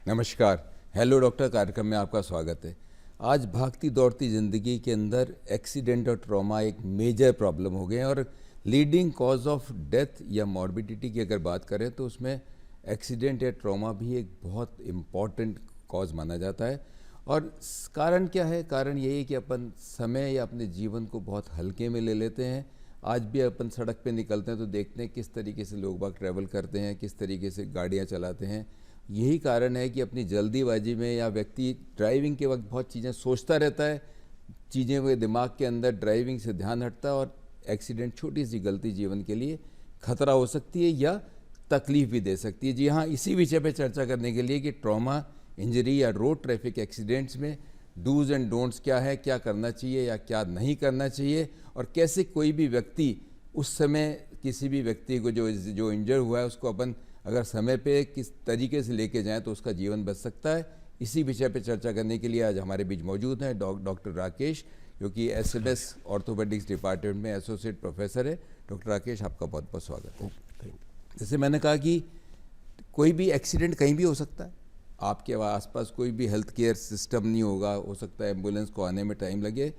नमस्कार। Hello doctor कार्यक्रम में आपका स्वागत है। आज भागती दौड़ती ज़िंदगी के अंदर एक्सीडेंट और ट्रॉमा एक मेजर प्रॉब्लम हो गए हैं और लीडिंग कॉज ऑफ डेथ या मॉर्बिडिटी की अगर बात करें तो उसमें एक्सीडेंट या ट्रॉमा भी एक बहुत इम्पॉर्टेंट कॉज माना जाता है। और कारण क्या है? कारण यही है कि अपन समय या अपने जीवन को बहुत हल्के में ले लेते हैं। आज भी अपन सड़क पे निकलते हैं तो देखते हैं किस तरीके से लोग बाग ट्रैवल करते हैं, किस तरीके से गाड़ियाँ चलाते हैं। यही कारण है कि अपनी जल्दीबाजी में या व्यक्ति ड्राइविंग के वक्त बहुत चीज़ें सोचता रहता है, चीज़ें वो दिमाग के अंदर ड्राइविंग से ध्यान हटता है और एक्सीडेंट, छोटी सी गलती जीवन के लिए खतरा हो सकती है या तकलीफ भी दे सकती है। जी हाँ, इसी विषय पे चर्चा करने के लिए कि ट्रॉमा इंजरी या रोड ट्रैफिक एक्सीडेंट्स में डूज एंड डोंट्स क्या है, क्या करना चाहिए या क्या नहीं करना चाहिए, और कैसे कोई भी व्यक्ति उस समय किसी भी व्यक्ति को जो इंजर हुआ है उसको अपन अगर समय पे किस तरीके से लेके जाएं तो उसका जीवन बच सकता है। इसी विषय पे चर्चा करने के लिए आज हमारे बीच मौजूद हैं डॉक्टर राकेश, जो कि एसएमएस ऑर्थोपेडिक्स डिपार्टमेंट में एसोसिएट प्रोफेसर है। डॉक्टर राकेश, आपका बहुत बहुत स्वागत है। जैसे मैंने कहा कि कोई भी एक्सीडेंट कहीं भी हो सकता है, आपके आसपास कोई भी हेल्थ केयर सिस्टम नहीं होगा, हो सकता है एम्बुलेंस को आने में टाइम लगे।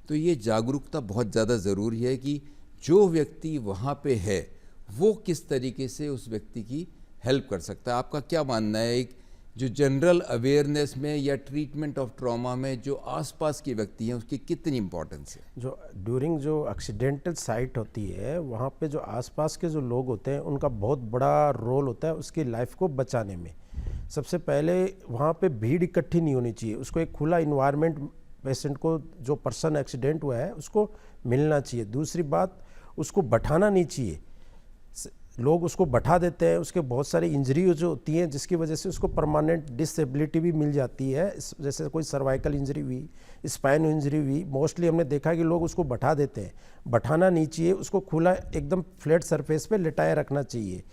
तो ये जागरूकता बहुत ज़्यादा ज़रूरी है कि जो व्यक्ति वहाँ पे है वो किस तरीके से उस व्यक्ति की हेल्प कर सकता है। आपका क्या मानना है, एक जो जनरल अवेयरनेस में या ट्रीटमेंट ऑफ ट्रॉमा में जो आसपास के व्यक्ति हैं उसकी कितनी इंपॉर्टेंस है? जो ड्यूरिंग जो एक्सीडेंटल साइट होती है वहाँ पे जो आसपास के जो लोग होते हैं उनका बहुत बड़ा रोल होता है उसकी लाइफ को बचाने में। सबसे पहले वहाँ पे भीड़ इकट्ठी नहीं होनी चाहिए, उसको एक खुला इन्वायरमेंट पेशेंट को, जो पर्सन एक्सीडेंट हुआ है उसको मिलना चाहिए। दूसरी बात, उसको बैठाना नहीं चाहिए। लोग उसको बैठा देते हैं, उसके बहुत सारी इंजरी जो होती हैं जिसकी वजह से उसको परमानेंट डिसेबिलिटी भी मिल जाती है। जैसे कोई सर्वाइकल इंजरी हुई, स्पाइन इंजरी हुई, मोस्टली हमने देखा कि लोग उसको बैठा देते हैं। बैठाना नहीं चाहिए, उसको खुला एकदम फ्लैट सरफेस पे लिटाए रखना चाहिए।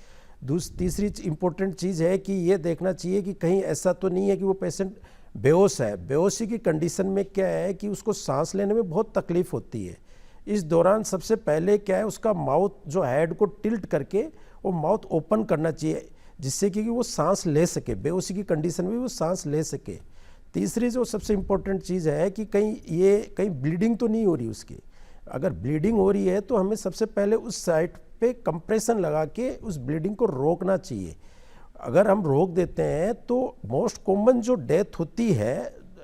तीसरी इम्पोर्टेंट चीज़ है कि ये देखना चाहिए कि कहीं ऐसा तो नहीं है कि वो पेशेंट बेहोश है। बेहोशी की कंडीशन में क्या है कि उसको सांस लेने में बहुत तकलीफ होती है। इस दौरान सबसे पहले क्या है, उसका माउथ जो हेड को टिल्ट करके वो माउथ ओपन करना चाहिए जिससे कि वो सांस ले सके, बेहोशी की कंडीशन में वो सांस ले सके। तीसरी जो सबसे इम्पोर्टेंट चीज़ है कि कहीं ब्लीडिंग तो नहीं हो रही उसकी। अगर ब्लीडिंग हो रही है तो हमें सबसे पहले उस साइड पे कंप्रेशन लगा के उस ब्लीडिंग को रोकना चाहिए। अगर हम रोक देते हैं तो मोस्ट कॉमन जो डेथ होती है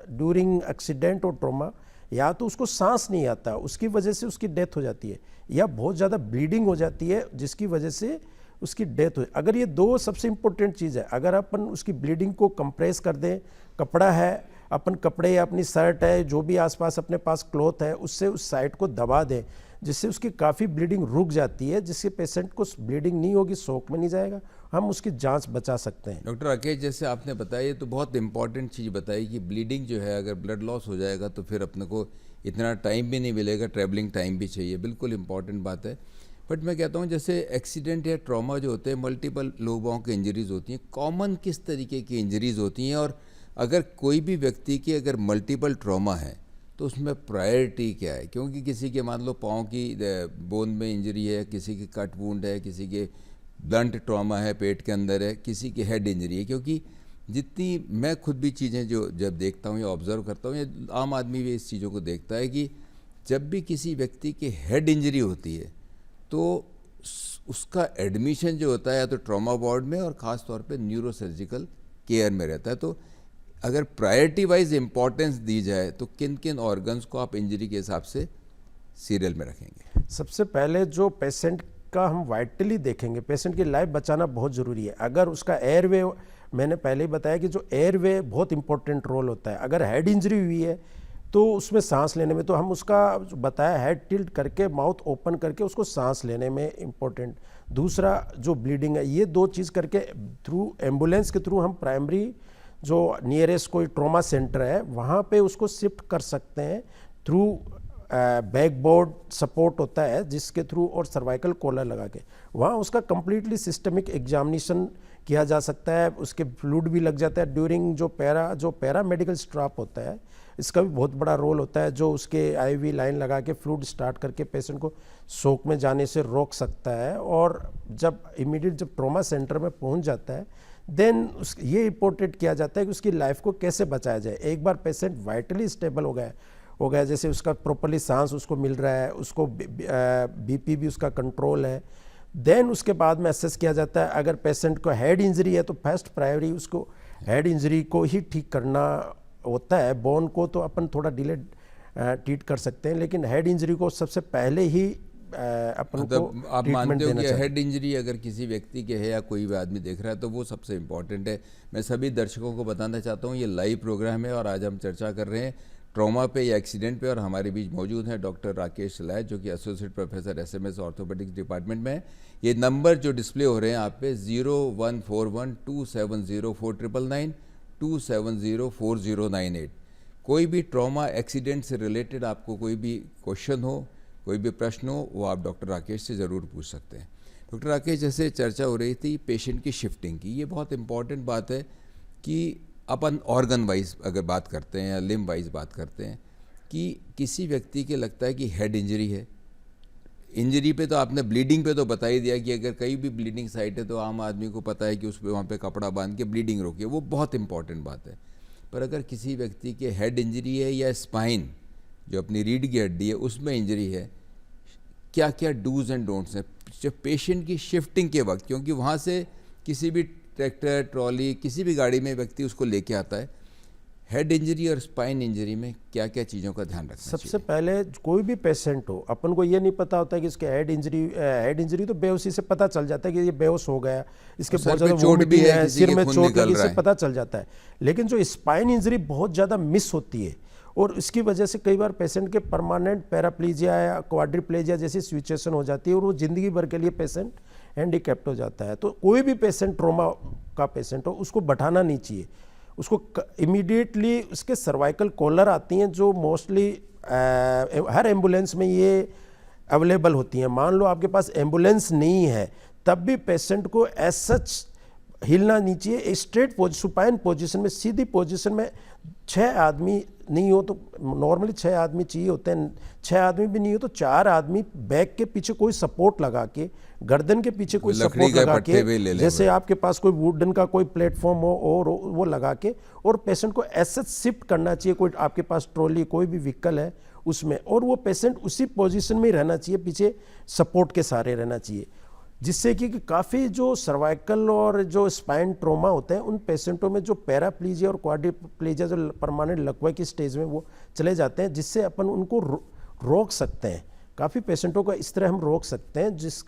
ड्यूरिंग एक्सीडेंट और ट्रॉमा, या तो उसको सांस नहीं आता उसकी वजह से उसकी डेथ हो जाती है, या बहुत ज़्यादा ब्लीडिंग हो जाती है जिसकी वजह से उसकी डेथ हो। अगर ये दो सबसे इम्पोर्टेंट चीज़ है, अगर अपन उसकी ब्लीडिंग को कंप्रेस कर दें, कपड़ा है, अपन कपड़े या अपनी शर्ट है, जो भी आसपास अपने पास क्लॉथ है, उससे उस साइड को दबा दें जिससे उसकी काफ़ी ब्लीडिंग रुक जाती है, जिससे पेशेंट को ब्लीडिंग नहीं होगी, शॉक में नहीं जाएगा, हम उसकी जांच बचा सकते हैं। डॉक्टर राकेश, जैसे आपने बताया, ये तो बहुत इंपॉर्टेंट चीज़ बताई कि ब्लीडिंग जो है, अगर ब्लड लॉस हो जाएगा तो फिर अपने को इतना टाइम भी नहीं मिलेगा, ट्रैवलिंग टाइम भी चाहिए। बिल्कुल इंपॉर्टेंट बात है। बट मैं कहता हूँ जैसे एक्सीडेंट या ट्रॉमा जो होते हैं, मल्टीपल लोगों की इंजरीज़ होती हैं। कॉमन किस तरीके की इंजरीज़ होती हैं, और अगर कोई भी व्यक्ति की अगर मल्टीपल ट्रॉमा है तो उसमें प्रायोरिटी क्या है? क्योंकि किसी के मान लो पाँव की बोन में इंजरी है, किसी की कट वुंड है, किसी के ब्लंट ट्रॉमा है, पेट के अंदर है, किसी की हेड इंजरी है। क्योंकि जितनी मैं खुद भी चीज़ें जो जब देखता हूँ या ऑब्ज़र्व करता हूँ, या आम आदमी भी इस चीज़ों को देखता है कि जब भी किसी व्यक्ति की हेड इंजरी होती है तो उसका एडमिशन जो होता है या तो ट्रॉमा वार्ड में और ख़ास तौर पे न्यूरोसर्जिकल केयर में रहता है। तो अगर प्रायोरिटी वाइज इम्पोर्टेंस दी जाए तो किन किन ऑर्गन्स को आप इंजरी के हिसाब से सीरियल में रखेंगे? सबसे पहले जो पेशेंट का हम वाइटली देखेंगे, पेशेंट की लाइफ बचाना बहुत ज़रूरी है। अगर उसका एयरवे, मैंने पहले ही बताया कि जो एयरवे बहुत इंपॉर्टेंट रोल होता है। अगर हेड इंजरी हुई है तो उसमें सांस लेने में तो हम उसका जो बताया, हेड टिल्ट करके माउथ ओपन करके उसको सांस लेने में इम्पोर्टेंट। दूसरा जो ब्लीडिंग है, ये दो चीज़ करके थ्रू एम्बुलेंस के थ्रू हम प्राइमरी जो नियरेस्ट कोई ट्रॉमा सेंटर है वहाँ पे उसको शिफ्ट कर सकते हैं। थ्रू बैकबोर्ड सपोर्ट होता है जिसके थ्रू, और सर्वाइकल कॉलर लगा के वहाँ उसका कंप्लीटली सिस्टमिक एग्जामिनेशन किया जा सकता है। उसके फ्लूइड भी लग जाता है ड्यूरिंग जो पैरा मेडिकल स्ट्रॉप होता है, इसका भी बहुत बड़ा रोल होता है, जो उसके आईवी लाइन लगा के फ्लूइड स्टार्ट करके पेशेंट को शॉक में जाने से रोक सकता है। और जब इमीडिएट जब ट्रॉमा सेंटर में पहुंच जाता है, देन उस ये इम्पोर्टेंट किया जाता है कि उसकी लाइफ को कैसे बचाया जाए। एक बार पेशेंट वाइटली स्टेबल हो गया, जैसे उसका प्रॉपरली सांस उसको मिल रहा है, उसको बीपी भी उसका कंट्रोल है, देन उसके बाद में असेस किया जाता है। अगर पेशेंट को हेड इंजरी है तो फर्स्ट प्रायोरिटी उसको हेड इंजरी को ही ठीक करना होता है। बोन को तो अपन थोड़ा डिले ट्रीट कर सकते हैं, लेकिन हेड इंजरी को सबसे पहले ही अपन को मतलब आप ट्रीटमेंट मानते हो देना कि चाहिए। हेड इंजरी अगर किसी व्यक्ति के है या कोई भी आदमी देख रहा है तो वो सबसे इम्पॉर्टेंट है। मैं सभी दर्शकों को बताना चाहता हूँ ये लाइव प्रोग्राम है और आज हम चर्चा कर रहे हैं ट्रॉमा पे या एक्सीडेंट पे, और हमारे बीच मौजूद हैं डॉक्टर राकेश सलाय जो कि associate professor SMS orthopaedics department में है। ये नंबर जो डिस्प्ले हो रहे हैं आप पे 0141270499 2704098। कोई भी ट्रॉमा एक्सीडेंट से रिलेटेड आपको कोई भी क्वेश्चन हो, कोई भी प्रश्न हो, वो आप डॉक्टर राकेश से ज़रूर पूछ सकते हैं। डॉक्टर राकेश, जैसे चर्चा हो रही थी पेशेंट की शिफ्टिंग की, ये बहुत इंपॉर्टेंट बात है कि अपन ऑर्गन वाइज अगर बात करते हैं या लिम्ब वाइज बात करते हैं कि किसी व्यक्ति के लगता है कि हेड इंजरी है। इंजरी पे तो आपने ब्लीडिंग पे तो बता ही दिया कि अगर कहीं भी ब्लीडिंग साइट है तो आम आदमी को पता है कि उस पर वहाँ पे कपड़ा बांध के ब्लीडिंग रोके, वो बहुत इंपॉर्टेंट बात है। पर अगर किसी व्यक्ति के हेड इंजरी है या स्पाइन जो अपनी रीढ़ की हड्डी है उसमें इंजरी है, क्या क्या डूज एंड डोंट्स हैं जब पेशेंट की शिफ्टिंग के वक्त, क्योंकि वहाँ से किसी भी ट्रैक्टर ट्रॉली किसी भी गाड़ी में व्यक्ति उसको लेके आता है। हेड इंजरी और स्पाइन इंजरी में क्या क्या चीज़ों का ध्यान रखना सबसे चाहिए? पहले कोई भी पेशेंट हो, अपन को ये नहीं पता होता है कि इसके हेड इंजरी तो बेहोशी से पता चल जाता है कि ये बेहोश हो गया, इसके और बहुत सर पे ज़्यादा चोट भी वोमिटिंग है, है, किसी सिर के में खून चोट निकल लगी, रहा इससे है। पता चल जाता है। लेकिन जो स्पाइन इंजरी बहुत ज़्यादा मिस होती है और इसकी वजह से कई बार पेशेंट के परमानेंट पैराप्लीजिया या क्वाड्रिप्लेजिया जैसी सिचुएशन हो जाती है और वो ज़िंदगी भर के लिए पेशेंट हैंडीकैप्ट हो जाता है। तो कोई भी पेशेंट ट्रॉमा का पेशेंट हो उसको बैठाना नहीं चाहिए, उसको इमीडिएटली उसके सर्वाइकल कॉलर आती हैं जो मोस्टली हर एम्बुलेंस में ये अवेलेबल होती हैं। मान लो आपके पास एम्बुलेंस नहीं है तब भी पेशेंट को एज सच हिलना नहीं चाहिए। स्ट्रेट सुपाइन पोजीशन में, सीधी पोजीशन में 6 आदमी नहीं हो तो नॉर्मली 6 आदमी चाहिए होते हैं, 6 आदमी भी नहीं हो तो 4 आदमी बैक के पीछे कोई सपोर्ट लगा के, गर्दन के पीछे कोई लकड़ी सपोर्ट के लगा पट्टे भी ले के, लें जैसे भाई। आपके पास कोई वुडन का कोई प्लेटफॉर्म हो और वो लगा के, और पेशेंट को ऐसे शिफ्ट करना चाहिए। कोई आपके पास ट्रॉली कोई भी व्हीकल है उसमें, और वो पेशेंट उसी पोजीशन में ही रहना चाहिए, पीछे सपोर्ट के सहारे रहना चाहिए, जिससे कि काफ़ी जो सर्वाइकल और जो स्पाइन ट्रोमा होते हैं उन पेशेंटों में जो पैराप्लीजिया और क्वाड्रिप्लेजिया जो परमानेंट लकवा की स्टेज में वो चले जाते हैं, जिससे अपन उनको रोक सकते हैं। काफ़ी पेशेंटों को इस तरह हम रोक सकते हैं जिस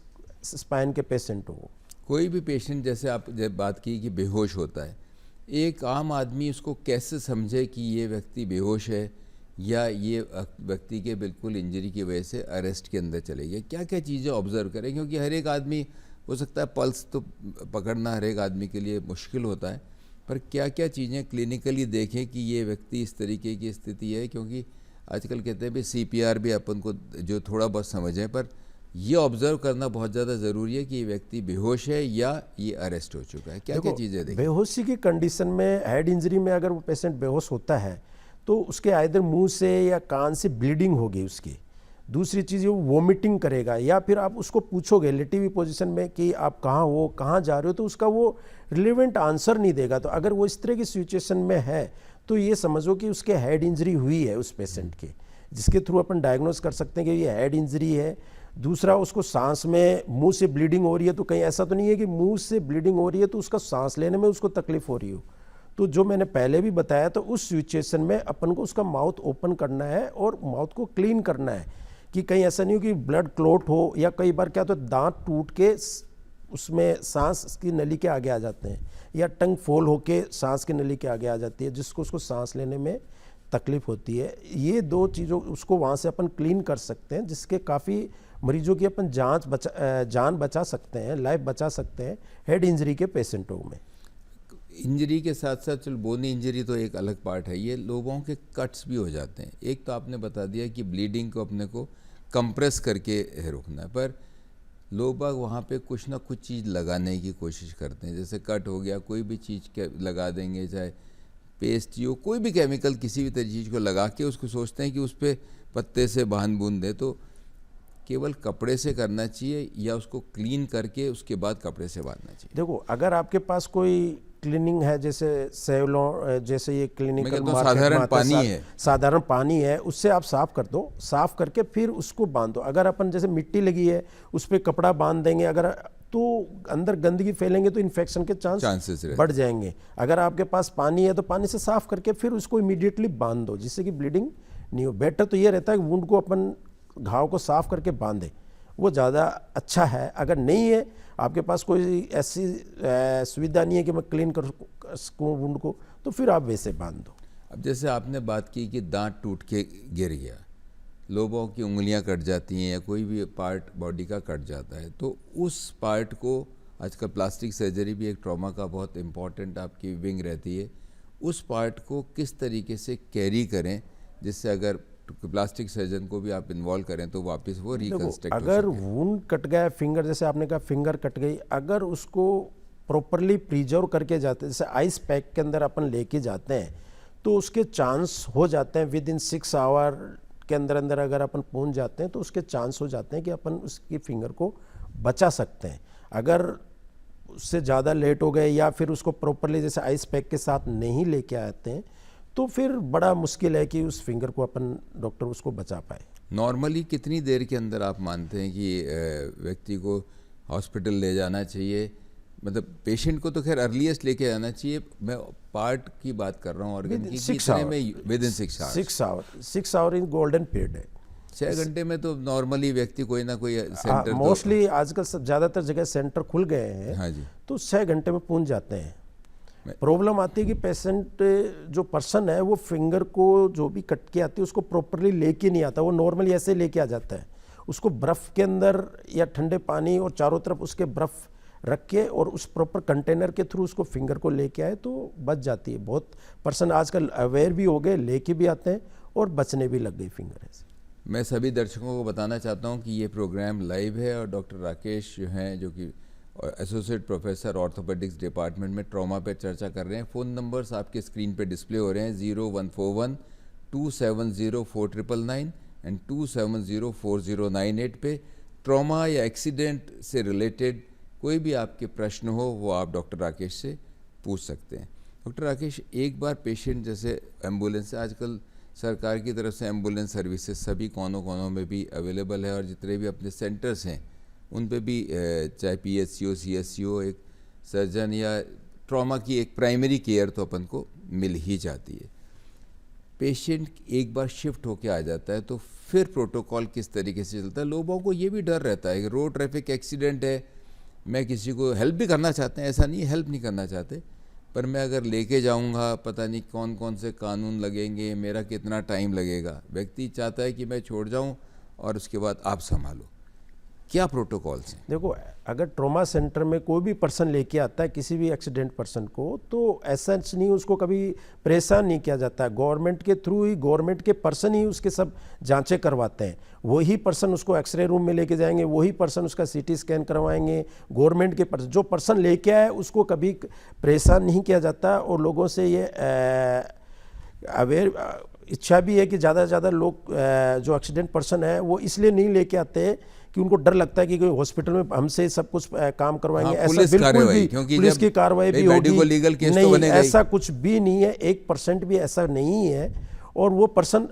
स्पाइन के पेशेंट हो। कोई भी पेशेंट, जैसे आप जब बात की कि बेहोश होता है, एक आम आदमी उसको कैसे समझे कि ये व्यक्ति बेहोश है या ये व्यक्ति के बिल्कुल इंजरी की वजह से अरेस्ट के अंदर चले गए? क्या क्या चीज़ें ऑब्जर्व करें? क्योंकि हर एक आदमी, हो सकता है पल्स तो पकड़ना हर एक आदमी के लिए मुश्किल होता है, पर क्या क्या चीज़ें क्लिनिकली देखें कि ये व्यक्ति इस तरीके की स्थिति है? क्योंकि आजकल कहते हैं भी CPR भी अपन को जो थोड़ा बहुत समझें, पर ये ऑब्जर्व करना बहुत ज़्यादा ज़रूरी है कि ये व्यक्ति बेहोश है या ये अरेस्ट हो चुका है। क्या क्या चीज़ें देखें? बेहोशी की कंडीशन में, हेड इंजरी में अगर वो पेशेंट बेहोश होता है तो उसके आइदर मुंह से या कान से ब्लीडिंग होगी उसकी। दूसरी चीज़ वो वोमिटिंग करेगा, या फिर आप उसको पूछोगे लेटी हुई पोजीशन में कि आप कहाँ हो, कहाँ जा रहे हो, तो उसका वो रिलेवेंट आंसर नहीं देगा। तो अगर वो इस तरह की सिचुएशन में है तो ये समझो कि उसके हेड इंजरी हुई है उस पेशेंट के, जिसके थ्रू अपन डायग्नोस कर सकते हैं कि ये हेड इंजरी है। दूसरा, उसको सांस में मुंह से ब्लीडिंग हो रही है, तो कहीं ऐसा तो नहीं है कि मुंह से ब्लीडिंग हो रही है तो उसका सांस लेने में उसको तकलीफ हो रही हो। तो जो मैंने पहले भी बताया, तो उस सिचुएशन में अपन को उसका माउथ ओपन करना है और माउथ को क्लीन करना है कि कहीं ऐसा नहीं हो कि ब्लड क्लॉट हो, या कई बार क्या तो दांत टूट के उसमें सांस की नली के आगे आ जाते हैं, या टंग फोल होके सांस की नली के आगे आ जाती है, जिसको उसको सांस लेने में तकलीफ होती है। ये 2 चीज़ों उसको वहाँ से अपन क्लीन कर सकते हैं, जिसके काफ़ी मरीजों की अपन जान बचा सकते हैं, लाइफ बचा सकते हैं हेड इंजरी के पेशेंटों में। इंजरी के साथ साथ चलो बोनी इंजरी तो एक अलग पार्ट है, ये लोगों के कट्स भी हो जाते हैं। एक तो आपने बता दिया कि ब्लीडिंग को अपने को कंप्रेस करके रोकना है, पर लोग बाग वहाँ पे कुछ ना कुछ चीज़ लगाने की कोशिश करते हैं। जैसे कट हो गया, कोई भी चीज़ के लगा देंगे, चाहे पेस्ट हो, कोई भी केमिकल किसी भी तरह चीज़ को लगा के उसको सोचते हैं कि उस पर पत्ते से बांध बूंद दे। तो केवल कपड़े से करना चाहिए या उसको क्लीन करके उसके बाद कपड़े से बांधना चाहिए? देखो, अगर आपके पास कोई क्लीनिंग है, जैसे सेवलॉन, जैसे ये क्लिनिकल कहता हूँ मार्केट में साधारण आता है, पानी है। साधारण पानी है, उससे आप साफ कर दो, साफ करके फिर उसको बांध दो। अगर अपन जैसे मिट्टी लगी है उस पर कपड़ा बांध देंगे अगर, तो अंदर गंदगी फैलेंगे तो इन्फेक्शन के चांसेस रहते बढ़ जाएंगे। अगर आपके पास पानी है तो पानी से साफ करके फिर उसको इमीडिएटली बांध दो, जिससे कि ब्लीडिंग नहीं हो। बेटर तो ये रहता है कि वुंड को अपन घाव को साफ करके बांधे, वो ज़्यादा अच्छा है। अगर नहीं है आपके पास कोई ऐसी सुविधा नहीं है कि मैं क्लीन कर सकूँ वुंड को, तो फिर आप वैसे बांध दो। अब जैसे आपने बात की कि दांत टूट के गिर गया, लोगों की उंगलियां कट जाती हैं या कोई भी पार्ट बॉडी का कट जाता है, तो उस पार्ट को आजकल प्लास्टिक सर्जरी भी एक ट्रॉमा का बहुत इम्पॉर्टेंट आपकी विंग रहती है, उस पार्ट को किस तरीके से कैरी करें जिससे अगर प्लास्टिक सर्जन को भी आप इन्वॉल्व करें तो वापस वो रिकंस्ट्रक्ट हो अगर सके? वुंड कट गया, फिंगर जैसे आपने कहा फिंगर कट गई, अगर उसको प्रॉपरली प्रिजर्व करके जाते हैं, जैसे आइस पैक के अंदर अपन लेके जाते हैं, तो उसके चांस हो जाते हैं विद इन 6 आवर के अंदर अंदर अगर अपन पहुंच जाते हैं तो उसके चांस हो जाते हैं कि अपन उसकी फिंगर को बचा सकते हैं। अगर उससे ज़्यादा लेट हो गए या फिर उसको प्रॉपरली जैसे आइस पैक के साथ नहीं लेके आते हैं, तो फिर बड़ा मुश्किल है कि उस फिंगर को अपन डॉक्टर उसको बचा पाए। नॉर्मली कितनी देर के अंदर आप मानते हैं कि व्यक्ति को हॉस्पिटल ले जाना चाहिए? मतलब पेशेंट को तो खैर अर्लीस्ट लेके जाना चाहिए, मैं पार्ट की बात कर रहा हूँ ऑर्गन की, कितने में? Within 6 hours. 6 hour in golden period है। 6 घंटे में तो नॉर्मली व्यक्ति कोई ना कोई सेंटर मोस्टली आजकल सब ज़्यादातर जगह सेंटर खुल गए हैं, हाँ जी, तो 6 घंटे में पहुंच जाते हैं। प्रॉब्लम आती है कि पेशेंट जो पर्सन है वो फिंगर को जो भी कट के आती है उसको प्रॉपरली लेके नहीं आता, वो नॉर्मली ऐसे लेके आ जाता है। उसको बर्फ़ के अंदर या ठंडे पानी और चारों तरफ उसके बर्फ़ रख के और उस प्रॉपर कंटेनर के थ्रू उसको फिंगर को लेके आए तो बच जाती है। बहुत पर्सन आजकल अवेयर भी हो गए, लेके भी आते हैं और बचने भी लग गई फिंगर ऐसे। मैं सभी दर्शकों को बताना चाहता हूं कि ये प्रोग्राम लाइव है और डॉक्टर राकेश जो हैं, जो कि एसोसिएट प्रोफेसर ऑर्थोपेडिक्स डिपार्टमेंट में ट्रॉमा पे चर्चा कर रहे हैं। फ़ोन नंबर्स आपके स्क्रीन पे डिस्प्ले हो रहे हैं, 0141 270 4999 एंड 270 4098 पे। ट्रॉमा या एक्सीडेंट से रिलेटेड कोई भी आपके प्रश्न हो वो आप डॉक्टर राकेश से पूछ सकते हैं। डॉक्टर राकेश, एक बार पेशेंट जैसे एम्बुलेंस से, आजकल सरकार की तरफ से एम्बुलेंस सर्विसेज सभी कोनों कोनों में भी अवेलेबल है और जितने भी अपने सेंटर्स हैं उन पे भी चाहे PHCO CSCO एक सर्जन या ट्रॉमा की एक प्राइमरी केयर तो अपन को मिल ही जाती है। पेशेंट एक बार शिफ्ट होके आ जाता है तो फिर प्रोटोकॉल किस तरीके से चलता है? लोगों को ये भी डर रहता है कि रोड ट्रैफिक एक्सीडेंट है, मैं किसी को हेल्प भी करना चाहते हैं, ऐसा नहीं हेल्प नहीं करना चाहते, पर मैं अगर लेके जाऊंगा पता नहीं कौन कौन से कानून लगेंगे, मेरा कितना टाइम लगेगा। व्यक्ति चाहता है कि मैं छोड़ जाऊं और उसके बाद आप संभालो। क्या प्रोटोकॉल्स हैं? देखो, अगर ट्रॉमा सेंटर में कोई भी पर्सन लेके आता है किसी भी एक्सीडेंट पर्सन को, तो ऐसा नहीं उसको कभी परेशान नहीं किया जाता है। गवर्नमेंट के थ्रू ही, गवर्नमेंट के पर्सन ही उसके सब जांचें करवाते हैं। वही पर्सन उसको एक्सरे रूम में लेके जाएंगे, वही पर्सन उसका CT स्कैन करवाएंगे। गवर्नमेंट के पर्सन, जो पर्सन लेके आए उसको कभी परेशान नहीं किया जाता। और लोगों से ये अवेयर इच्छा भी है कि ज़्यादा से ज़्यादा लोग जो एक्सीडेंट पर्सन है वो इसलिए नहीं लेके आते कि उनको डर लगता है कि कोई हॉस्पिटल में हमसे सब कुछ काम करवाएंगे। हाँ, ऐसा बिल्कुल भी, पुलिस की कार्रवाई भी होगी लीगल केस नहीं, तो बनेगा ही। ऐसा कुछ भी नहीं है, 1% भी ऐसा नहीं है। और वो पर्सन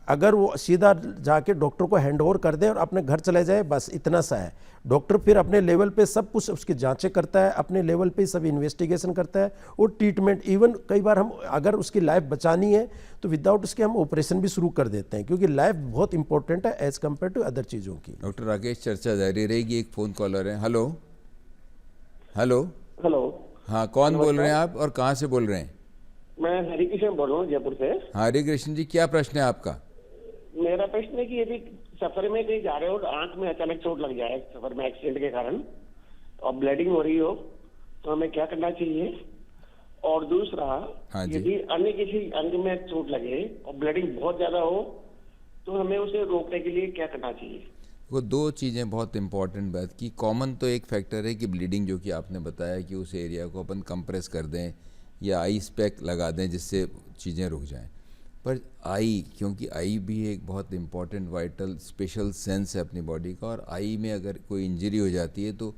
अगर वो सीधा जाके डॉक्टर को हैंड ओवर कर दे और अपने घर चले जाए, बस इतना सा है। डॉक्टर फिर अपने लेवल पे सब कुछ उसकी जांचें करता है, अपने लेवल पे सब इन्वेस्टिगेशन करता है और ट्रीटमेंट। इवन कई बार हम अगर उसकी लाइफ बचानी है तो विदाउट उसके हम ऑपरेशन भी शुरू कर देते हैं, क्योंकि लाइफ बहुत इंपॉर्टेंट है एज कम्पेयर टू अदर चीज़ों की। डॉक्टर राकेश, चर्चा जारी रहेगी। एक फ़ोन कॉलर है। Hello hello hello. हाँ, कौन बोल रहे हैं आप और कहाँ से बोल रहे हैं? मैं हरिकृष्ण बोल रहा हूँ जयपुर से। हाँ हरे कृष्ण जी, क्या प्रश्न है आपका? मेरा प्रश्न है कि यदि सफर में कहीं जा रहे हो और आंख में अचानक चोट लग जाए सफर में एक्सीडेंट के कारण और ब्लीडिंग हो रही हो, तो हमें क्या करना चाहिए? और दूसरा, हाँ जी। यदि अन्य किसी अंग में चोट लगे और ब्लीडिंग बहुत ज्यादा हो तो हमें उसे रोकने के लिए क्या करना चाहिए? वो दो चीज़ें बहुत इंपॉर्टेंट बात की। कॉमन तो एक फैक्टर है कि ब्लीडिंग, जो कि आपने बताया कि उस एरिया को अपन कंप्रेस कर दें या आइस पैक लगा दें जिससे चीज़ें रुक जाएं। पर आई, क्योंकि आई भी एक बहुत इम्पॉर्टेंट वाइटल स्पेशल सेंस है अपनी बॉडी का, और आई में अगर कोई इंजरी हो जाती है तो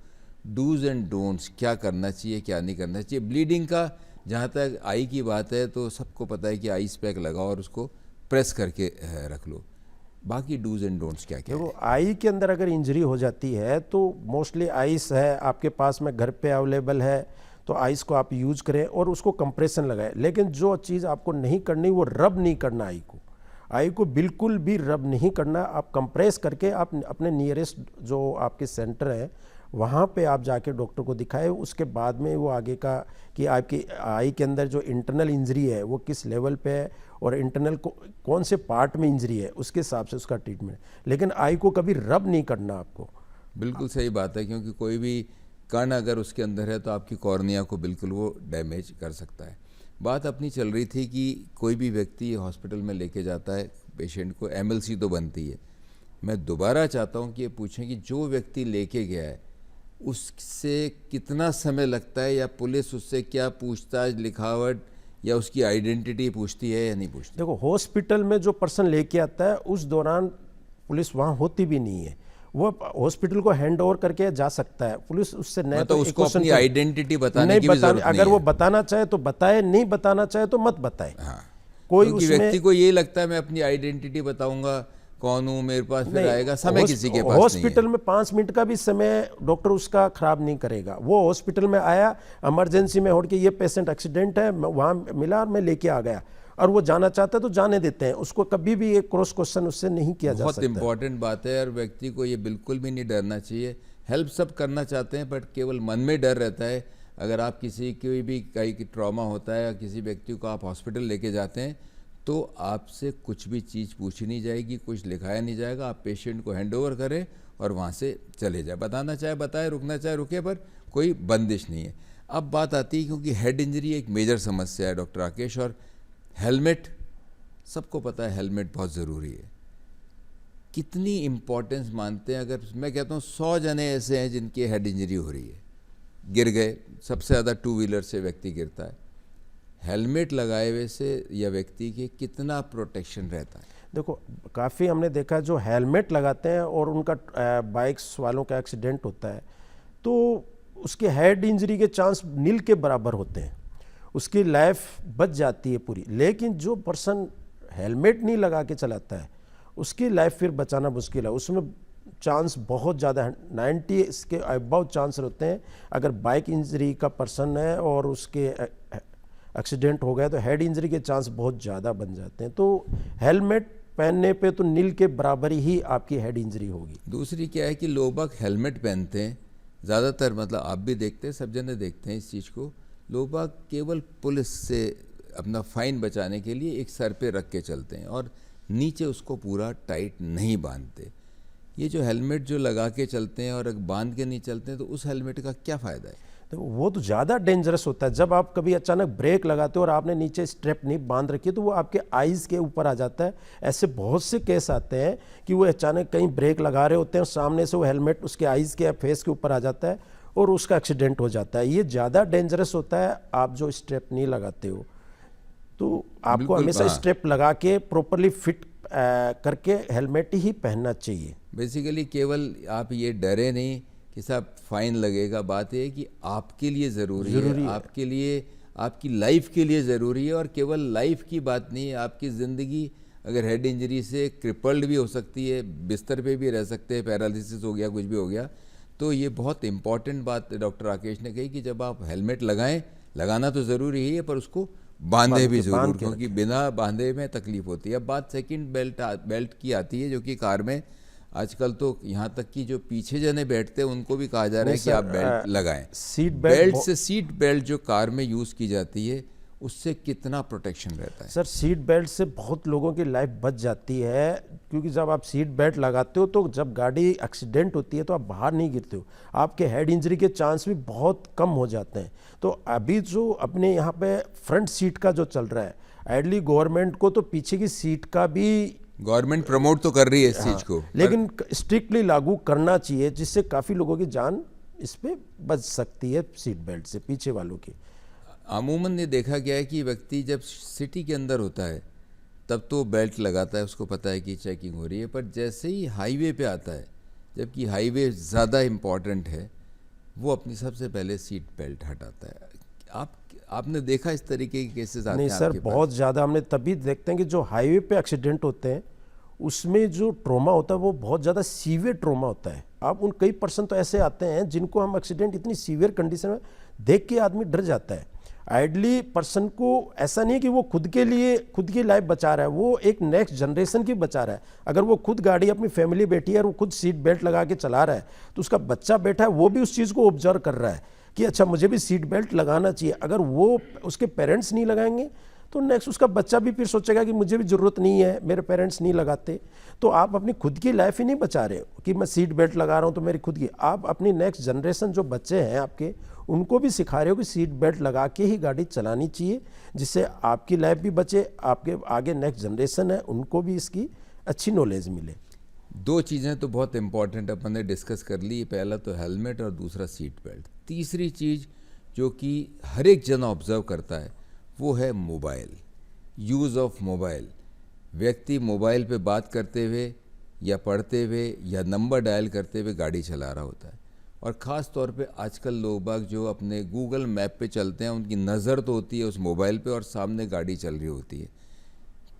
डूज एंड डोंट्स, क्या करना चाहिए क्या नहीं करना चाहिए। ब्लीडिंग का जहाँ तक आई की बात है तो सबको पता है कि आइस पैक लगाओ और उसको प्रेस करके रख लो। बाकी डूज एंड डोंट्स क्या क्या है? देखो, आई के अंदर अगर इंजरी हो जाती है तो मोस्टली आइस है आपके पास में घर पे अवेलेबल है, तो आइस को आप यूज करें और उसको कंप्रेशन लगाएं। लेकिन जो चीज़ आपको नहीं करनी वो रब नहीं करना आई को बिल्कुल भी रब नहीं करना। आप कंप्रेस करके आप अपने नियरेस्ट जो आपके सेंटर है वहाँ पे आप जाके डॉक्टर को दिखाएं। उसके बाद में वो आगे का कि आपकी आई के अंदर जो इंटरनल इंजरी है वो किस लेवल पे है और इंटरनल कौन से पार्ट में इंजरी है, उसके हिसाब से उसका ट्रीटमेंट। लेकिन आई को कभी रब नहीं करना आपको। बिल्कुल सही बात है, क्योंकि कोई भी कण अगर उसके अंदर है तो आपकी कॉर्निया को बिल्कुल वो डैमेज कर सकता है। बात अपनी चल रही थी कि कोई भी व्यक्ति हॉस्पिटल में लेके जाता है पेशेंट को, एमएलसी तो बनती है। मैं दोबारा चाहता हूँ कि ये पूछें कि जो व्यक्ति लेके गया है उससे कितना समय लगता है, या पुलिस उससे क्या पूछताछ, लिखावट या उसकी आइडेंटिटी पूछती है या नहीं पूछती? देखो, हॉस्पिटल में जो पर्सन लेके आता है उस दौरान पुलिस वहाँ होती भी नहीं है, वो हॉस्पिटल को हैंड ओवर करके जा सकता है। पुलिस उससे नहीं तो उसको अपनी आइडेंटिटी बताने की भी जरूरत नहीं अगर है। वो बताना चाहे तो बताए, नहीं बताना चाहे तो मत बताए। हाँ, कोई क्योंकि उसमें व्यक्ति को ये लगता है मैं अपनी आइडेंटिटी बताऊंगा, कौन हूँ, मेरे पास फिर आएगा, समय किसी के पास नहीं है। हॉस्पिटल में 5 मिनट का भी समय डॉक्टर उसका खराब नहीं करेगा। वो हॉस्पिटल में आया, इमरजेंसी में होड़ के ये पेशेंट एक्सीडेंट है, वहाँ मिला और मैं लेके आ गया, और वो जाना चाहता है तो जाने देते हैं उसको। कभी भी एक क्रॉस क्वेश्चन उससे नहीं किया जा सकता। बहुत इंपॉर्टेंट बात है, और व्यक्ति को ये बिल्कुल भी नहीं डरना चाहिए। हेल्प सब करना चाहते हैं, बट केवल मन में डर रहता है। अगर आप किसी कोई भी कहीं ट्रॉमा होता है या किसी व्यक्ति को आप हॉस्पिटल लेके जाते हैं तो आपसे कुछ भी चीज़ पूछी नहीं जाएगी, कुछ लिखाया नहीं जाएगा। आप पेशेंट को हैंड ओवर करें और वहाँ से चले जाए, बताना चाहे बताए, रुकना चाहे रुके, पर कोई बंदिश नहीं है। अब बात आती है, क्योंकि हेड इंजरी एक मेजर समस्या है डॉक्टर राकेश, और हेलमेट सबको पता है हेलमेट बहुत ज़रूरी है। कितनी इम्पोर्टेंस मानते हैं? अगर मैं कहता हूँ 100 जने ऐसे हैं जिनकी हेड इंजरी हो रही है, गिर गए, सबसे ज़्यादा 2 व्हीलर से व्यक्ति गिरता है, हेलमेट लगाए हुए से या व्यक्ति के कितना प्रोटेक्शन रहता है? देखो, काफ़ी हमने देखा जो हेलमेट लगाते हैं और उनका बाइक्स वालों का एक्सीडेंट होता है तो उसके हेड इंजरी के चांस नील के बराबर होते हैं, उसकी लाइफ बच जाती है पूरी। लेकिन जो पर्सन हेलमेट नहीं लगा के चलाता है उसकी लाइफ फिर बचाना मुश्किल है। उसमें चांस बहुत ज़्यादा 90 इसके अबाउट चांस रहते हैं। अगर बाइक इंजरी का पर्सन है और उसके एक्सीडेंट हो गया तो हेड इंजरी के चांस बहुत ज़्यादा बन जाते हैं। तो हेलमेट पहनने पे तो नील के बराबर ही आपकी हेड इंजरी होगी। दूसरी क्या है कि लोग बाग हेलमेट पहनते हैं ज़्यादातर, मतलब आप भी देखते हैं, सब जने देखते हैं इस चीज़ को। लोग बाग केवल पुलिस से अपना फाइन बचाने के लिए एक सर पे रख के चलते हैं और नीचे उसको पूरा टाइट नहीं बांधते। ये जो हेलमेट जो लगा के चलते हैं और बांध के नहीं चलते हैं, तो उस हेलमेट का क्या फ़ायदा है? तो वो तो ज़्यादा डेंजरस होता है। जब आप कभी अचानक ब्रेक लगाते हो और आपने नीचे स्ट्रेप नहीं बांध रखी तो वो आपके आइज़ के ऊपर आ जाता है। ऐसे बहुत से केस आते हैं कि वो अचानक कहीं ब्रेक लगा रहे होते हैं और सामने से वो हेलमेट उसके आइज़ के या फेस के ऊपर आ जाता है और उसका एक्सीडेंट हो जाता है। ये ज़्यादा डेंजरस होता है आप जो स्ट्रेप नहीं लगाते हो। तो आपको हमेशा स्ट्रेप लगा के प्रॉपरली फिट करके हेलमेट ही पहनना चाहिए। बेसिकली केवल आप ये डरे नहीं कि साहब फाइन लगेगा, बात ये है कि आपके लिए ज़रूरी है, आपके लिए, आपकी लाइफ के लिए ज़रूरी है। और केवल लाइफ की बात नहीं है, आपकी ज़िंदगी अगर हेड इंजरी से क्रिपल्ड भी हो सकती है, बिस्तर पे भी रह सकते हैं, पैरालिसिस हो गया, कुछ भी हो गया। तो ये बहुत इंपॉर्टेंट बात डॉक्टर राकेश ने कही कि जब आप हेलमेट लगाएं, लगाना तो ज़रूरी ही है पर उसको बांधे भी ज़रूर, क्योंकि बिना बांधे में तकलीफ होती है। अब बात सेकंड बेल्ट की आती है, जो कि कार में आजकल तो यहाँ तक कि जो पीछे जने बैठते हैं उनको भी कहा जा रहा है कि आप बेल्ट लगाएं। सीट सीट बेल्ट जो कार में यूज़ की जाती है उससे कितना प्रोटेक्शन रहता है? सर, सीट बेल्ट से बहुत लोगों की लाइफ बच जाती है, क्योंकि जब आप सीट बेल्ट लगाते हो तो जब गाड़ी एक्सीडेंट होती है तो आप बाहर नहीं गिरते हो, आपके हेड इंजरी के चांस भी बहुत कम हो जाते हैं। तो अभी जो अपने यहाँ पे फ्रंट सीट का जो चल रहा है, आइडली गवर्नमेंट को तो पीछे की सीट का भी गवर्नमेंट प्रमोट तो कर रही है इस चीज़ को, लेकिन स्ट्रिक्टली लागू करना चाहिए, जिससे काफ़ी लोगों की जान इस पे बच सकती है सीट बेल्ट से, पीछे वालों की। अमूमन ये देखा गया है कि व्यक्ति जब सिटी के अंदर होता है तब तो बेल्ट लगाता है, उसको पता है कि चेकिंग हो रही है, पर जैसे ही हाईवे पे आता है, जबकि हाईवे ज़्यादा इम्पॉर्टेंट है, वो अपनी सबसे पहले सीट बेल्ट हटाता है। आपने देखा इस तरीके के केसेस आते नहीं हैं सर, आपके पास? बहुत ज़्यादा हमने तभी देखते हैं कि जो हाईवे पे एक्सीडेंट होते हैं उसमें जो ट्रॉमा होता है वो बहुत ज़्यादा सीवियर ट्रॉमा होता है। आप उन कई पर्सन तो ऐसे आते हैं जिनको हम एक्सीडेंट इतनी सीवियर कंडीशन में देख के आदमी डर जाता है। आइडली पर्सन को ऐसा नहीं है कि वो खुद के लिए खुद की लाइफ बचा रहा है, वो एक नेक्स्ट जनरेशन की बचा रहा है। अगर वो खुद गाड़ी अपनी फैमिली बैठी है और वो खुद सीट बेल्ट लगा के चला रहा है तो उसका बच्चा बैठा है, वो भी उस चीज़ को ऑब्जर्व कर रहा है कि अच्छा मुझे भी सीट बेल्ट लगाना चाहिए। अगर वो उसके पेरेंट्स नहीं लगाएंगे तो नेक्स्ट उसका बच्चा भी फिर सोचेगा कि मुझे भी ज़रूरत नहीं है, मेरे पेरेंट्स नहीं लगाते। तो आप अपनी खुद की लाइफ ही नहीं बचा रहे हो कि मैं सीट बेल्ट लगा रहा हूँ तो मेरी खुद की, आप अपनी नेक्स्ट जनरेशन जो बच्चे हैं आपके, उनको भी सिखा रहे हो कि सीट बेल्ट लगा के ही गाड़ी चलानी चाहिए, जिससे आपकी लाइफ भी बचे, आपके आगे नेक्स्ट जनरेशन है उनको भी इसकी अच्छी नॉलेज मिले। दो चीज़ें तो बहुत इंपॉर्टेंट अपन ने डिस्कस कर ली, पहला तो हेलमेट और दूसरा सीट बेल्ट। तीसरी चीज़ जो कि हर एक जन ऑब्जर्व करता है वो है मोबाइल, यूज़ ऑफ मोबाइल। व्यक्ति मोबाइल पे बात करते हुए या पढ़ते हुए या नंबर डायल करते हुए गाड़ी चला रहा होता है, और ख़ास तौर पे आजकल लोग बाग जो अपने गूगल मैप पे चलते हैं उनकी नज़र तो होती है उस मोबाइल पे और सामने गाड़ी चल रही होती है।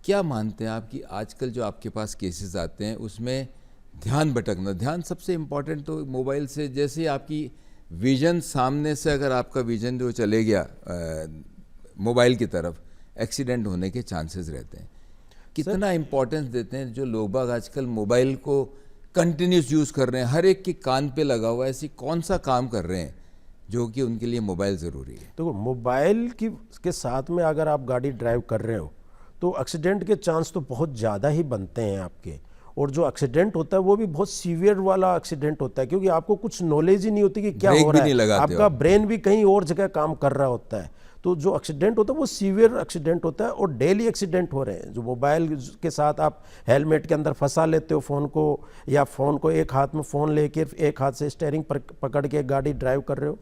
क्या मानते हैं आप कि आजकल जो आपके पास केसेस आते हैं उसमें ध्यान भटकना, ध्यान सबसे इम्पॉर्टेंट तो मोबाइल से, जैसे आपकी विज़न सामने से अगर आपका विज़न जो चले गया मोबाइल की तरफ, एक्सीडेंट होने के चांसेस रहते हैं। कितना इम्पोर्टेंस देते हैं जो लोग बाग आजकल मोबाइल को कंटिन्यूस यूज़ कर रहे हैं, हर एक के कान पे लगा हुआ है, ऐसी कौन सा काम कर रहे हैं जो कि उनके लिए मोबाइल ज़रूरी है? तो मोबाइल के साथ में अगर आप गाड़ी ड्राइव कर रहे हो तो एक्सीडेंट के चांस तो बहुत ज़्यादा ही बनते हैं आपके। और जो एक्सीडेंट होता है वो भी बहुत सीवियर वाला एक्सीडेंट होता है, क्योंकि आपको कुछ नॉलेज ही नहीं होती कि क्या ब्रेक हो भी रहा नहीं है, लगाते आपका हो। ब्रेन भी कहीं और जगह काम कर रहा होता है। तो जो एक्सीडेंट होता है वो सीवियर एक्सीडेंट होता है और डेली एक्सीडेंट हो रहे हैं। जो मोबाइल के साथ आप हेलमेट के अंदर फंसा लेते हो फ़ोन को, या फ़ोन को एक हाथ में फ़ोन लेके एक हाथ से स्टीयरिंग पकड़ के गाड़ी ड्राइव कर रहे हो,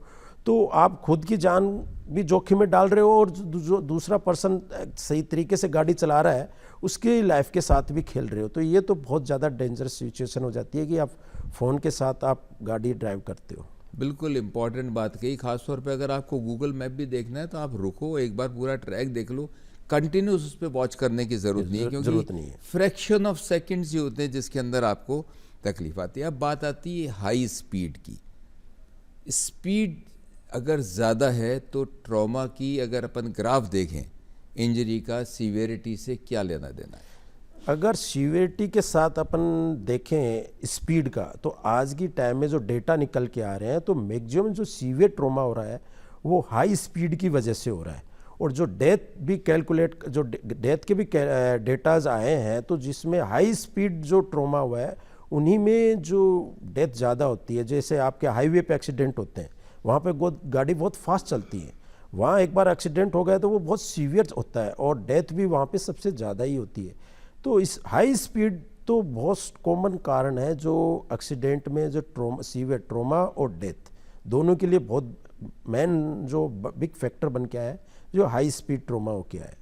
तो आप खुद की जान भी जोखिम में डाल रहे हो और जो दूसरा पर्सन सही तरीके से गाड़ी चला रहा है उसकी लाइफ के साथ भी खेल रहे हो। तो ये तो बहुत ज़्यादा डेंजरस सिचुएशन हो जाती है कि आप फ़ोन के साथ आप गाड़ी ड्राइव करते हो। बिल्कुल इम्पॉर्टेंट बात कही। खास तौर पे अगर आपको गूगल मैप भी देखना है तो आप रुको, एक बार पूरा ट्रैक देख लो, कंटिन्यूस उस पर वॉच करने की ज़रूरत नहीं है, क्योंकि फ्रैक्शन ऑफ सेकंड्स ही होते हैं जिसके अंदर आपको तकलीफ आती है। अब बात आती है हाई स्पीड की। स्पीड अगर ज़्यादा है तो ट्रॉमा की अगर अपन ग्राफ देखें, इंजरी का सीवियरिटी से क्या लेना देना है? अगर सीवियरिटी के साथ अपन देखें स्पीड का, तो आज की टाइम में जो डेटा निकल के आ रहे हैं तो मैक्सिमम जो सीवियर ट्रॉमा हो रहा है वो हाई स्पीड की वजह से हो रहा है। और जो डेथ भी कैलकुलेट, जो डेथ के भी डेटाज आए हैं तो जिसमें हाई स्पीड जो ट्रॉमा हुआ है उन्हीं में जो डेथ ज़्यादा होती है। जैसे आपके हाईवे पे एक्सीडेंट होते हैं, वहाँ पे गाड़ी बहुत फास्ट चलती है, वहाँ एक बार एक्सीडेंट हो गया तो वो बहुत सीवियर होता है और डेथ भी वहाँ पे सबसे ज़्यादा ही होती है। तो इस हाई स्पीड तो बहुत कॉमन कारण है जो एक्सीडेंट में जो सीवियर ट्रॉमा और डेथ दोनों के लिए बहुत मेन जो बिग फैक्टर बन के आया है, जो हाई स्पीड ट्रॉमा हो गया है।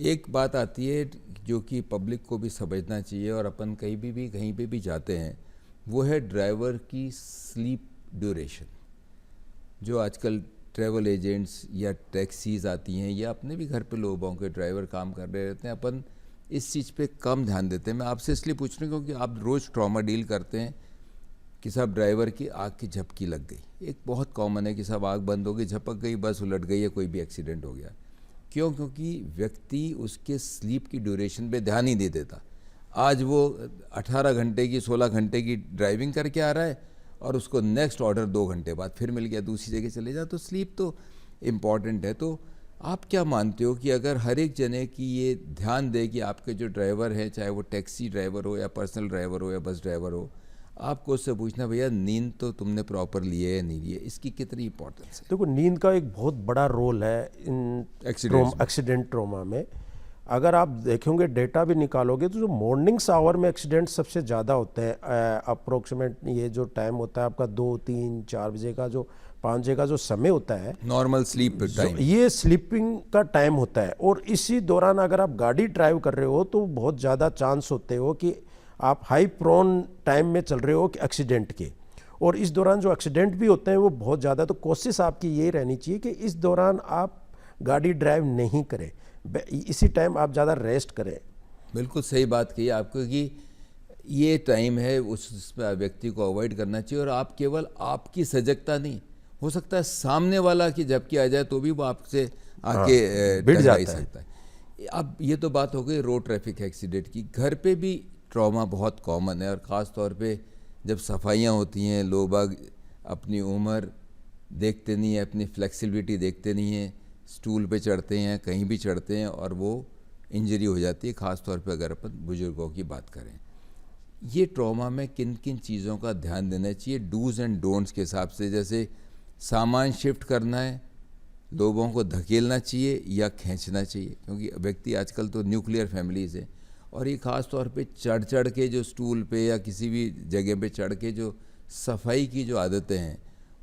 एक बात आती है जो कि पब्लिक को भी समझना चाहिए और अपन कहीं पे भी जाते हैं, वो है ड्राइवर की स्लीप ड्यूरेशन। जो आजकल ट्रैवल एजेंट्स या टैक्सीज आती हैं या अपने भी घर पे लोगों के ड्राइवर काम कर रहे रहते हैं, अपन इस चीज़ पे कम ध्यान देते हैं। मैं आपसे इसलिए पूछ रहा हूँ क्योंकि आप रोज़ ट्रॉमा डील करते हैं कि साहब ड्राइवर की आँख की झपकी लग गई। एक बहुत कॉमन है कि साहब आँख बंद हो गई, झपक गई, बस उलट गई, या कोई भी एक्सीडेंट हो गया। क्यों? क्योंकि व्यक्ति उसके स्लीप की ड्यूरेशन पे ध्यान ही नहीं देता। आज वो 18 घंटे की 16 घंटे की ड्राइविंग करके आ रहा है और उसको नेक्स्ट ऑर्डर 2 घंटे बाद फिर मिल गया, दूसरी जगह चले जा। तो स्लीप तो इम्पॉर्टेंट है। तो आप क्या मानते हो कि अगर हर एक जने की ये ध्यान दे कि आपके जो ड्राइवर हैं, चाहे वो टैक्सी ड्राइवर हो या पर्सनल ड्राइवर हो या बस ड्राइवर हो, आपको उससे पूछना भैया नींद तो तुमने प्रॉपर ली है या नहीं ली है, इसकी कितनी इंपॉर्टेंस है? देखो, नींद का एक बहुत बड़ा रोल है इन एक्सीडेंट ट्रॉमा में। अगर आप देखेंगे डेटा भी निकालोगे तो जो मॉर्निंग्स आवर में एक्सीडेंट सबसे ज़्यादा होते हैं। अप्रोक्सीमेट ये जो टाइम होता है आपका 2, 3, 4 बजे का, जो बजे का जो समय होता है, नॉर्मल स्लीप टाइम। ये स्लीपिंग का टाइम होता है। और इसी दौरान अगर आप गाड़ी ड्राइव कर रहे हो तो बहुत ज़्यादा चांस होते हो कि आप हाई प्रोन टाइम में चल रहे हो कि एक्सीडेंट के। और इस दौरान जो एक्सीडेंट भी होते हैं वो बहुत ज़्यादा, तो कोशिश आपकी ये रहनी चाहिए कि इस दौरान आप गाड़ी ड्राइव नहीं करें, इसी टाइम आप ज़्यादा रेस्ट करें। बिल्कुल सही बात कही आपको कि ये टाइम है उस व्यक्ति को अवॉइड करना चाहिए। और आप केवल आपकी सजगता नहीं, हो सकता है सामने वाला की झपकी आ जाए तो भी वो आपसे आके भिड़ टकरा ही जाता है। सकता है। अब ये तो बात हो गई रोड ट्रैफिक एक्सीडेंट की। घर पे भी ट्रॉमा बहुत कॉमन है, और ख़ास तौर पे जब सफाइयाँ होती हैं, लोग बाग अपनी उम्र देखते नहीं है, अपनी फ्लेक्सिबिलिटी देखते नहीं है, स्टूल पे चढ़ते हैं, कहीं भी चढ़ते हैं और वो इंजरी हो जाती है। ख़ास तौर पे अगर अपन बुजुर्गों की बात करें, ये ट्रॉमा में किन किन चीज़ों का ध्यान देना चाहिए डूज़ एंड डोंट्स के हिसाब से? जैसे सामान शिफ्ट करना है, लोगों को धकेलना चाहिए या खींचना चाहिए, क्योंकि व्यक्ति आजकल तो न्यूक्लियर फैमिलीज़ है, और ये ख़ास तौर पे चढ़ के जो स्टूल पे या किसी भी जगह पे चढ़ के जो सफाई की जो आदतें हैं,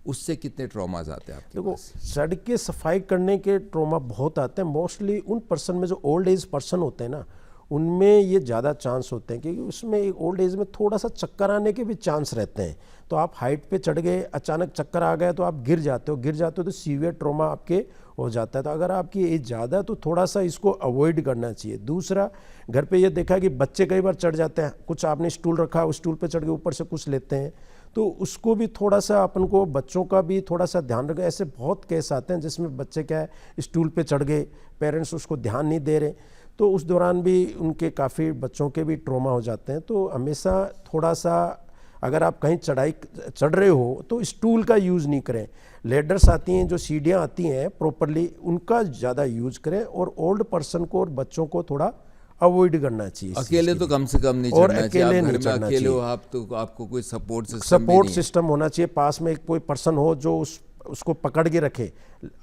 उससे कितने ट्रॉमाज आते हैं आपके देखो, पास? सड़क के सफाई करने के ट्रॉमा बहुत आते हैं। मोस्टली उन पर्सन में जो ओल्ड एज पर्सन होते हैं ना, उनमें ये ज़्यादा चांस होते हैं, क्योंकि उसमें एक ओल्ड एज में थोड़ा सा चक्कर आने के भी चांस रहते हैं। तो आप हाइट पे चढ़ गए, अचानक चक्कर आ गया तो आप गिर जाते हो तो सीवियर ट्रॉमा आपके हो जाता है। तो अगर आपकी एज ज़्यादा है तो थोड़ा सा इसको अवॉइड करना चाहिए। दूसरा, घर पे ये देखा कि बच्चे कई बार चढ़ जाते हैं, कुछ आपने स्टूल रखा, उस स्टूल पे चढ़ के ऊपर से कुछ लेते हैं, तो उसको भी थोड़ा सा अपन को, बच्चों का भी थोड़ा सा ध्यान रखें। ऐसे बहुत केस आते हैं जिसमें बच्चे क्या है, स्टूल पे चढ़ गए, पेरेंट्स उसको ध्यान नहीं दे रहे, तो उस दौरान भी उनके काफ़ी बच्चों के भी ट्रॉमा हो जाते हैं। तो हमेशा थोड़ा सा, अगर आप कहीं चढ़ाई चढ़ रहे हो तो स्टूल का यूज़ नहीं करें। लेडर्स आती हैं, जो सीढ़ियाँ आती हैं प्रॉपरली, उनका ज़्यादा यूज़ करें। और ओल्ड पर्सन को और बच्चों को थोड़ा अवॉइड करना चाहिए। अकेले तो कम से कम नहीं और चढ़ना चाहिए। अकेले आप नहीं घर में चढ़ना अकेले हो चाहिए। आप, तो आपको कोई सपोर्ट सिस्टम भी सपोर्ट नहीं है। सिस्टम होना चाहिए, पास में एक कोई पर्सन हो जो उसको पकड़ के रखे।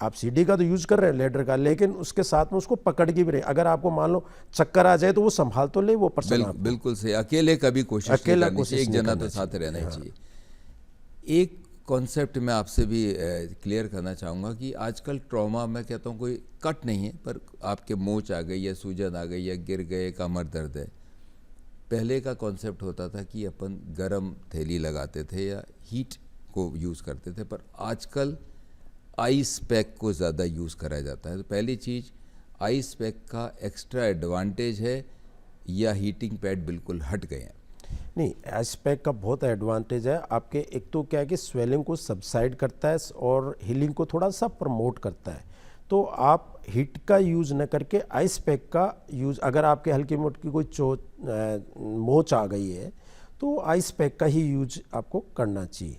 आप सीढ़ी का तो यूज कर रहे हैं, लेडर का, लेकिन उसके साथ में उसको पकड़ के भी रहे। अगर आपको मान लो चक्कर आ जाए तो वो संभाल तो ले वो पर्सन। बिल्कुल सही। अकेले कभी कोशिश नहीं अकेला करनी कोशिश चाहिए, एक नहीं जना करना तो साथ चाहिए। रहना ही हाँ। चाहिए। एक कॉन्सेप्ट मैं आपसे भी क्लियर करना चाहूँगा कि आजकल ट्रॉमा, मैं कहता हूँ कोई कट नहीं है, पर आपके मोच आ गई या सूजन आ गई या गिर गए, कमर दर्द है। पहले का कॉन्सेप्ट होता था कि अपन गरम थैली लगाते थे या हीट को यूज़ करते थे, पर आजकल आइस पैक को ज़्यादा यूज़ करा जाता है। तो पहली चीज़, आइस पैक का एक्स्ट्रा एडवांटेज है या हीटिंग पैड बिल्कुल हट गए हैं? नहीं, आइस पैक का बहुत एडवांटेज है आपके। एक तो क्या है कि स्वेलिंग को सबसाइड करता है और हीलिंग को थोड़ा सा प्रमोट करता है। तो आप हीट का यूज़ न करके आइस पैक का यूज़, अगर आपके हल्की मोटी कोई मोच आ गई है तो आइस पैक का ही यूज आपको करना चाहिए।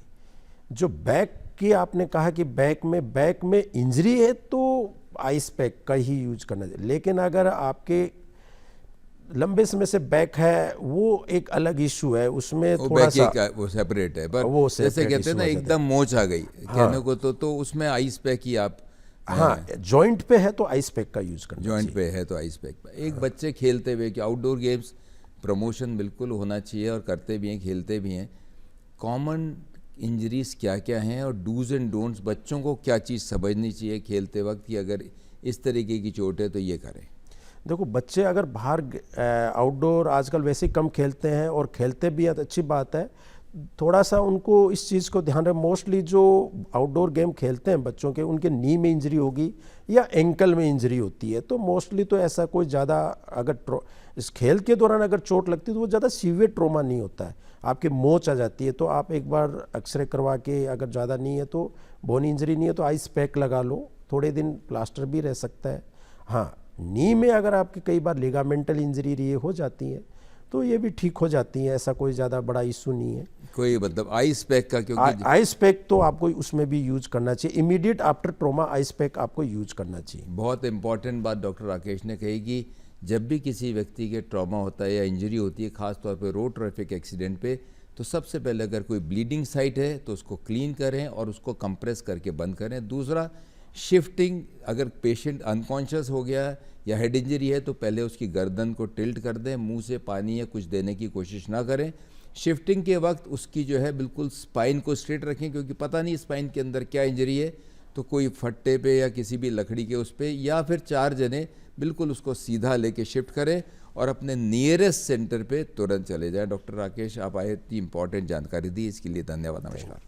जो बैक की आपने कहा कि बैक में इंजरी है तो आइस पैक का ही यूज करना चाहिए। लेकिन अगर आपके लंबे समय से बैक है, वो एक अलग इशू है, उसमें थोड़ा सा वो सेपरेट है। पर वो जैसे separate कहते हैं ना, issue हो जाता एकदम मोच आ गई कहने को, तो उसमें आइस पैक ही आप, हाँ, जॉइंट पे है तो आइस पैक का यूज करना जॉइंट पे है तो आइस पैक। एक बच्चे खेलते हुए कि आउटडोर गेम्स प्रमोशन बिल्कुल होना चाहिए, और करते भी हैं, खेलते भी हैं। कॉमन इंजरीज क्या क्या हैं और डूज एंड डोंट्स, बच्चों को क्या चीज़ समझनी चाहिए खेलते वक्त कि अगर इस तरीके की चोट है तो ये करें? देखो, बच्चे अगर बाहर आउटडोर आजकल वैसे ही कम खेलते हैं, और खेलते भी हैं तो अच्छी बात है। थोड़ा सा उनको इस चीज़ को ध्यान रहे। मोस्टली जो आउटडोर गेम खेलते हैं बच्चों के, उनके नी में इंजरी होगी या एंकल में इंजरी होती है। तो मोस्टली तो ऐसा कोई ज़्यादा, अगर इस खेल के दौरान अगर चोट लगती है तो वो ज़्यादा सीवियर ट्रॉमा नहीं होता है। आपकी मोच आ जाती है तो आप एक बार एक्सरे करवा के, अगर ज़्यादा नहीं है तो, बोनी इंजरी नहीं है तो आइस पैक लगा लो, थोड़े दिन प्लास्टर भी रह सकता है। हाँ, नी में अगर आपकी कई बार लिगामेंटल इंजरी ये हो जाती है तो ये भी ठीक हो जाती है, ऐसा कोई ज़्यादा बड़ा इशू नहीं है। कोई मतलब आइस पैक का, क्योंकि आइस पैक तो आपको उसमें भी यूज करना चाहिए। Immediate after trauma ice pack आपको यूज करना चाहिए। बहुत इंपॉर्टेंट बात डॉक्टर राकेश ने कही कि जब भी किसी व्यक्ति के ट्रॉमा होता है या इंजरी होती है, खास तौर पे रोड ट्रैफिक एक्सीडेंट पे, तो सबसे पहले अगर कोई ब्लीडिंग साइट है तो उसको क्लीन करें और उसको कंप्रेस करके बंद करें। दूसरा, शिफ्टिंग, अगर पेशेंट अनकॉन्शियस हो गया या हेड इंजरी है तो पहले उसकी गर्दन को टिल्ट कर दें, मुंह से पानी या कुछ देने की कोशिश ना करें। शिफ्टिंग के वक्त उसकी जो है बिल्कुल स्पाइन को स्ट्रेट रखें, क्योंकि पता नहीं स्पाइन के अंदर क्या इंजरी है, तो कोई फट्टे पे या किसी भी लकड़ी के उस पे, या फिर 4 जने बिल्कुल उसको सीधा लेके शिफ्ट करें और अपने नियरेस्ट सेंटर पे तुरंत चले जाएं। डॉक्टर राकेश, आप आए, इतनी इंपॉर्टेंट जानकारी दी, इसके लिए धन्यवाद। नमस्कार।